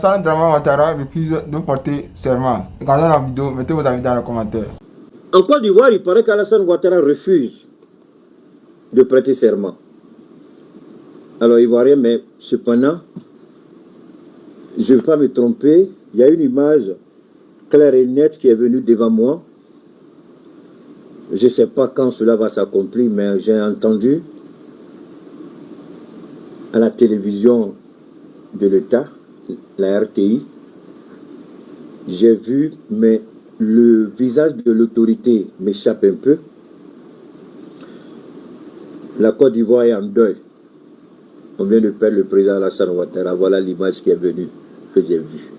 Alassane Dramane Ouattara refuse de porter serment. Regardez la vidéo, mettez vos avis dans les commentaires. En Côte d'Ivoire, il paraît qu'Alassane Ouattara refuse de prêter serment. Alors, Ivoirien, mais cependant, je ne vais pas me tromper, il y a une image claire et nette qui est venue devant moi. Je ne sais pas quand cela va s'accomplir, mais j'ai entendu à la télévision de l'État, la RTI, j'ai vu, mais le visage de l'autorité m'échappe un peu. La Côte d'Ivoire est en deuil. On vient de perdre le président Alassane Ouattara. Voilà l'image qui est venue, que j'ai vue.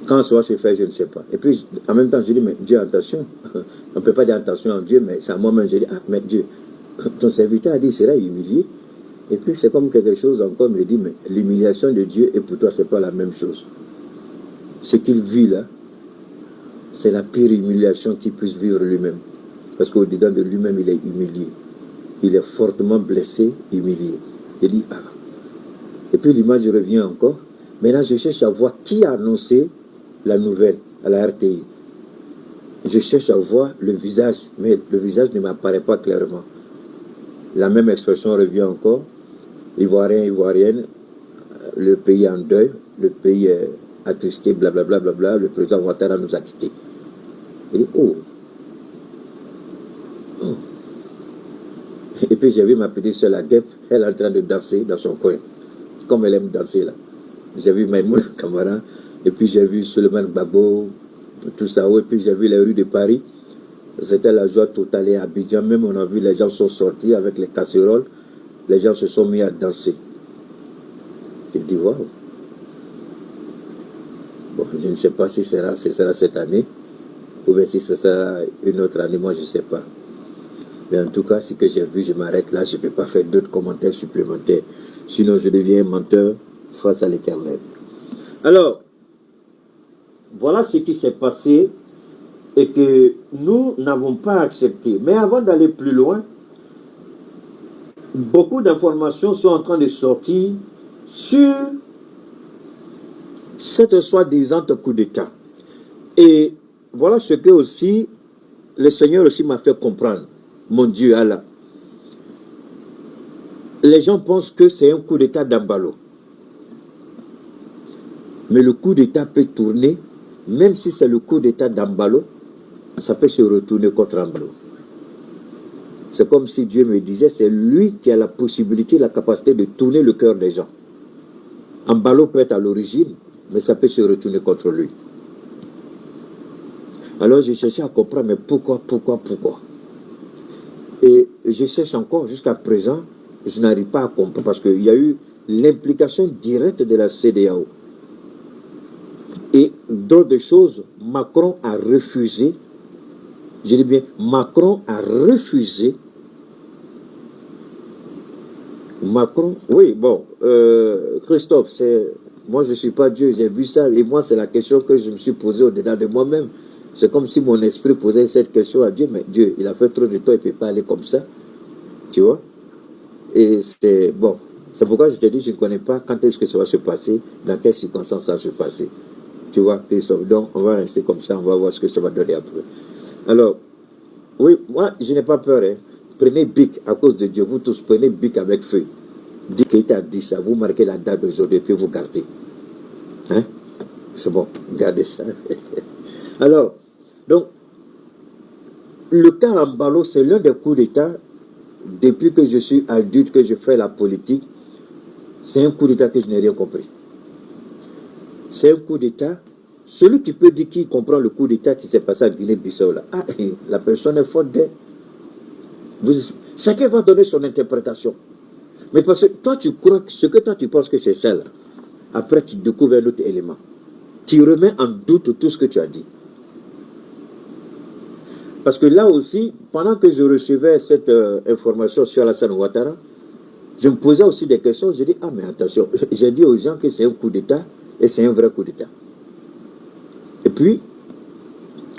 Quand ça va se faire, je ne sais pas. Et puis, en même temps, je dis, mais Dieu, attention. On ne peut pas dire attention à Dieu, mais c'est à moi-même. Je dis, ah, mais Dieu, ton serviteur a dit, il sera humilié. Et puis, c'est comme quelque chose encore me dit, mais l'humiliation de Dieu et pour toi, ce n'est pas la même chose. Ce qu'il vit là, c'est la pire humiliation qu'il puisse vivre lui-même. Parce qu'au-dedans de lui-même, il est humilié. Il est fortement blessé, humilié. Il dit, ah. Et puis l'image revient encore. Maintenant, je cherche à voir qui a annoncé la nouvelle à la RTI. Je cherche à voir le visage, mais le visage ne m'apparaît pas clairement. La même expression revient encore. Ivoirien, Ivoirienne, le pays en deuil, le pays est attristé, blablabla, bla, bla, bla, le président Ouattara nous a quittés. Il dit, oh. Oh. Et puis j'ai vu ma petite soeur, la guêpe, elle est en train de danser dans son coin, comme elle aime danser là. J'ai vu Maïmouna Kamara, et puis j'ai vu Suleiman Gbagbo, tout ça, et puis j'ai vu les rues de Paris. C'était la joie totale. Et à Abidjan, même on a vu les gens sont sortis avec les casseroles, les gens se sont mis à danser. J'ai dit, waouh. Bon, je ne sais pas si ce sera cette année, ou bien si ce sera une autre année, moi je ne sais pas. Mais en tout cas, ce que j'ai vu, je m'arrête là, je ne peux pas faire d'autres commentaires supplémentaires. Sinon, je deviens menteur face à l'Éternel. Alors, voilà ce qui s'est passé et que nous n'avons pas accepté. Mais avant d'aller plus loin, beaucoup d'informations sont en train de sortir sur cette soi-disant coup d'État. Et voilà ce que aussi le Seigneur aussi m'a fait comprendre. Mon Dieu, Allah. Les gens pensent que c'est un coup d'État d'Ambalo. Mais le coup d'État peut tourner, même si c'est le coup d'État d'Ambalo, ça peut se retourner contre Ambalo. C'est comme si Dieu me disait, c'est lui qui a la possibilité, la capacité de tourner le cœur des gens. Ambalo peut être à l'origine, mais ça peut se retourner contre lui. Alors j'ai cherché à comprendre, mais pourquoi? Et je cherche encore, jusqu'à présent, je n'arrive pas à comprendre, parce qu'il y a eu l'implication directe de la CEDEAO. Et d'autres choses, Macron a refusé, je dis bien, Macron a refusé, oui, bon, Christophe, moi je ne suis pas Dieu, j'ai vu ça, et moi c'est la question que je me suis posée au-delà de moi-même. C'est comme si mon esprit posait cette question à Dieu, mais Dieu, il a fait trop de temps, il ne peut pas aller comme ça, tu vois. Et c'est bon, c'est pourquoi je te dis, je ne connais pas quand est-ce que ça va se passer, dans quelles circonstances ça va se passer. Tu vois, donc on va rester comme ça, on va voir ce que ça va donner après. Alors, oui, moi je n'ai pas peur, hein. Prenez bic à cause de Dieu, vous tous prenez bic avec feu. Dites qu'il t'a dit ça, vous marquez la date d'aujourd'hui, puis vous gardez. Hein? C'est bon, gardez ça. Alors, donc, le cas Ambalo, c'est l'un des coups d'État, depuis que je suis adulte, que je fais la politique, c'est un coup d'État que je n'ai rien compris. C'est un coup d'État. Celui qui peut dire qu'il comprend le coup d'État qui s'est passé à Guinée-Bissau, là, ah, la personne est forte d'elle. Chacun va donner son interprétation. Mais parce que toi, tu crois que ce que toi, tu penses que c'est ça, là, après, tu découvres un autre élément qui remet en doute tout ce que tu as dit. Parce que là aussi, pendant que je recevais cette information sur Alassane Ouattara, je me posais aussi des questions. Je dis, ah mais attention, j'ai dit aux gens que c'est un coup d'État et c'est un vrai coup d'État. Et puis,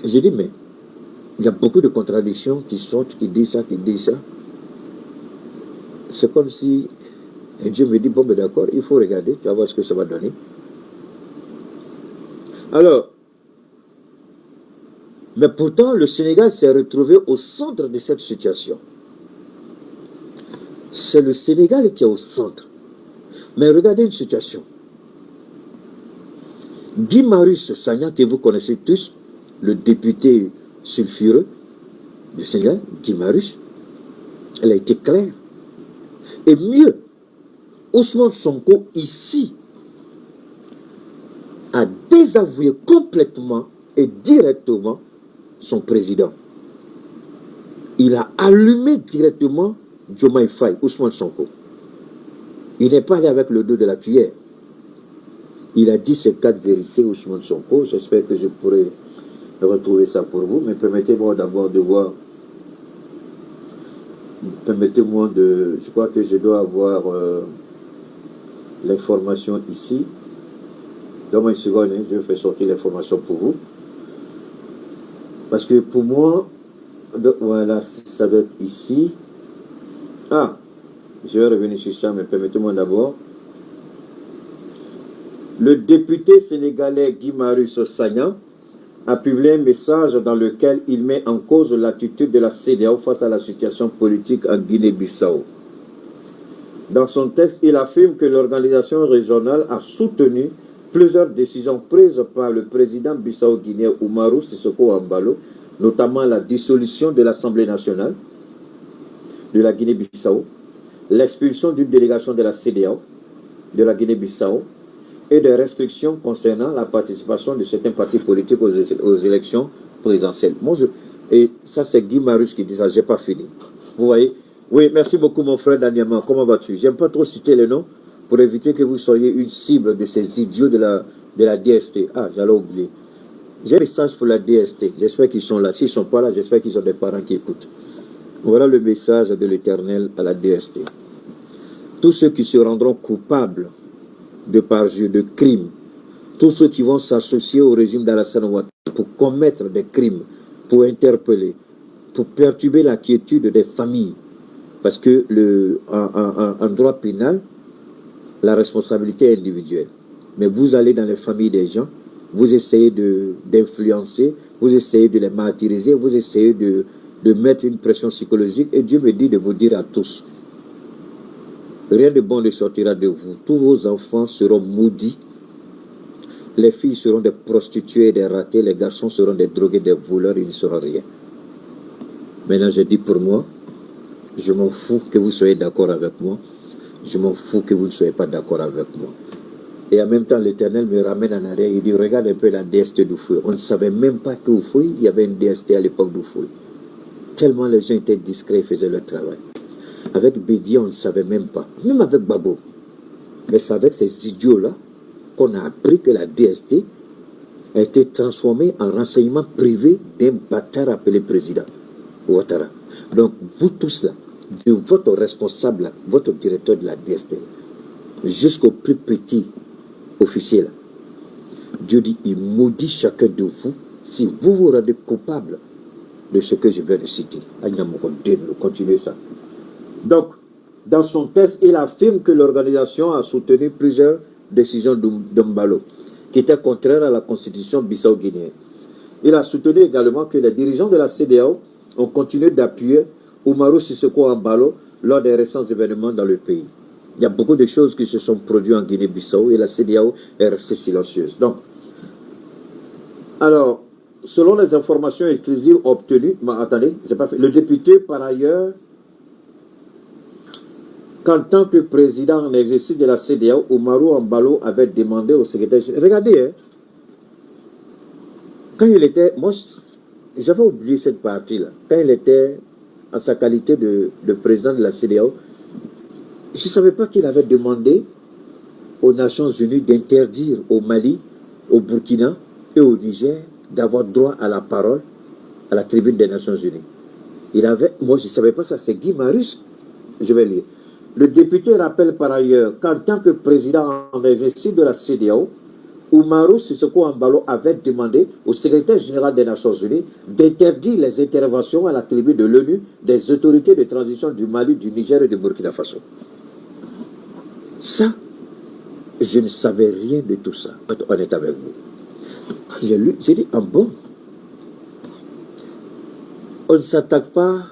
j'ai dit, mais il y a beaucoup de contradictions qui sortent, qui disent ça, qui disent ça. C'est comme si Dieu me dit, bon ben d'accord, il faut regarder, tu vas voir ce que ça va donner. Alors, mais pourtant, le Sénégal s'est retrouvé au centre de cette situation. C'est le Sénégal qui est au centre. Mais regardez une situation. Guy Marius Sagna, que vous connaissez tous, le député sulfureux du Sénégal, Guy Marius, elle a été claire. Et mieux, Ousmane Sonko, ici, a désavoué complètement et directement son président. Il a allumé directement Diomaye Faye, Ousmane Sonko. Il n'est pas allé avec le dos de la cuillère. Il a dit ces 4 vérités, Ousmane Sonko. J'espère que je pourrai retrouver ça pour vous. Mais permettez-moi d'abord de voir. Permettez-moi de... Je crois que je dois avoir l'information ici. Donne-moi une seconde, hein, je fais sortir l'information pour vous. Parce que pour moi, voilà, ça doit être ici. Ah, je vais revenir sur ça, mais permettez-moi d'abord. Le député sénégalais Guy Marius Sagna a publié un message dans lequel il met en cause l'attitude de la CEDEAO face à la situation politique en Guinée-Bissau. Dans son texte, il affirme que l'organisation régionale a soutenu plusieurs décisions prises par le président bissau-guinéen Umaru Sissoco Embalo, notamment la dissolution de l'Assemblée nationale de la Guinée-Bissau, l'expulsion d'une délégation de la CEDEAO de la Guinée-Bissau et des restrictions concernant la participation de certains partis politiques aux élections présidentielles. Et ça, c'est Guy Marius qui dit ça, j'ai pas fini. Vous voyez? Oui, merci beaucoup mon frère Daniama, comment vas-tu? J'aime pas trop citer les noms pour éviter que vous soyez une cible de ces idiots de la DST. Ah, j'allais oublier. J'ai un message pour la DST, j'espère qu'ils sont là. S'ils ne sont pas là, j'espère qu'ils ont des parents qui écoutent. Voilà le message de l'Éternel à la DST. Tous ceux qui se rendront coupables de parjure, de crimes, tous ceux qui vont s'associer au régime d'Alassane Ouattara pour commettre des crimes, pour interpeller, pour perturber la quiétude des familles, parce que en droit pénal, la responsabilité est individuelle. Mais vous allez dans les familles des gens, vous essayez d'influencer, vous essayez de les martyriser, vous essayez de mettre une pression psychologique, et Dieu me dit de vous dire à tous, rien de bon ne sortira de vous. Tous vos enfants seront maudits. Les filles seront des prostituées, des ratées. Les garçons seront des drogués, des voleurs. Ils ne seront rien. Maintenant, je dis pour moi, je m'en fous que vous soyez d'accord avec moi. Je m'en fous que vous ne soyez pas d'accord avec moi. Et en même temps, l'Éternel me ramène en arrière. Il dit, regarde un peu la DST d'Oufoui. On ne savait même pas qu'Oufoui, il y avait une DST à l'époque d'Oufoui. Tellement les gens étaient discrets et faisaient leur travail. Avec Bédi, on ne savait même pas. Même avec Babo. Mais c'est avec ces idiots-là qu'on a appris que la DST a été transformée en renseignement privé d'un bâtard appelé président Ouattara. Donc, vous tous là, de votre responsable là, votre directeur de la DST, jusqu'au plus petit officier là, Dieu dit, il maudit chacun de vous si vous vous rendez coupable de ce que je viens de citer. Continuez ça. Donc, dans son texte, il affirme que l'organisation a soutenu plusieurs décisions d'Umbalo qui étaient contraires à la constitution bissau-guinéenne. Il a soutenu également que les dirigeants de la CEDEAO ont continué d'appuyer Umaru Sissoco Embalo lors des récents événements dans le pays. Il y a beaucoup de choses qui se sont produites en Guinée-Bissau et la CEDEAO est restée silencieuse. Donc, alors, selon les informations exclusives obtenues, attendez, le député par ailleurs, qu'en tant que président en exercice de la CEDEAO, Umaru Embalo avait demandé au secrétaire général. Regardez, hein, quand il était, moi j'avais oublié cette partie-là, quand il était en sa qualité de président de la CEDEAO, je ne savais pas qu'il avait demandé aux Nations Unies d'interdire au Mali, au Burkina et au Niger d'avoir droit à la parole à la tribune des Nations Unies. Moi je ne savais pas ça, c'est Guy Marius, je vais lire. Le député rappelle par ailleurs qu'en tant que président en exercice de la CEDEAO, Umaru Sissoco Embalo avait demandé au secrétaire général des Nations Unies d'interdire les interventions à la tribune de l'ONU des autorités de transition du Mali, du Niger et du Burkina Faso. Ça, je ne savais rien de tout ça, pour être honnête avec vous. Quand j'ai lu, j'ai dit, ah bon, on ne s'attaque pas